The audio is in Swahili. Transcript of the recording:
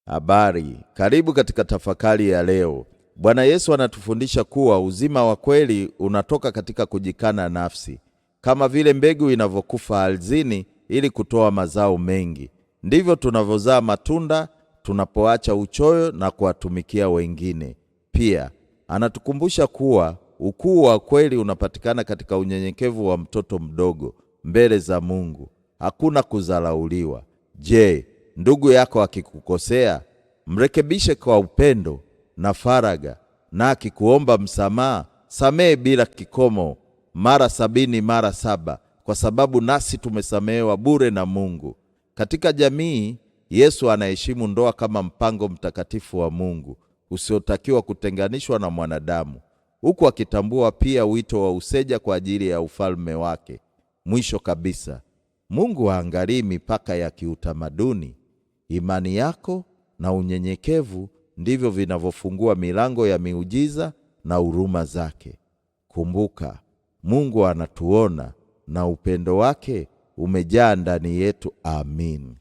Habari, karibu katika tafakari ya leo. Bwana Yesu anatufundisha kuwa uzima wa kweli unatoka katika kujikana nafsi. Kama vile mbegu inavyokufa ardhini ili kutoa mazao mengi, ndivyo tunavyozaa matunda tunapoacha uchoyo na kuwatumikia wengine. Pia anatukumbusha kuwa ukuu wa kweli unapatikana katika unyenyekevu wa mtoto mdogo mbele za Mungu. Hakuna kudharauliwa. Je, ndugu yako akikukosea, mrekebishe kwa upendo na faraga, na akikuomba msamaha, samehe bila kikomo, mara 70 mara 7, kwa sababu nasi tumesamehewa bure na Mungu. Katika jamii, Yesu anaheshimu ndoa kama mpango mtakatifu wa Mungu usiotakiwa kutenganishwa na mwanadamu, huku akitambua pia wito wa useja kwa ajili ya ufalme wake. Mwisho kabisa, Mungu haangalii mipaka ya kiutamaduni. Imani yako na unyenyekevu ndivyo vinavyofungua milango ya miujiza na huruma zake. Kumbuka, Mungu anatuona na upendo wake umejaa ndani yetu. Amin.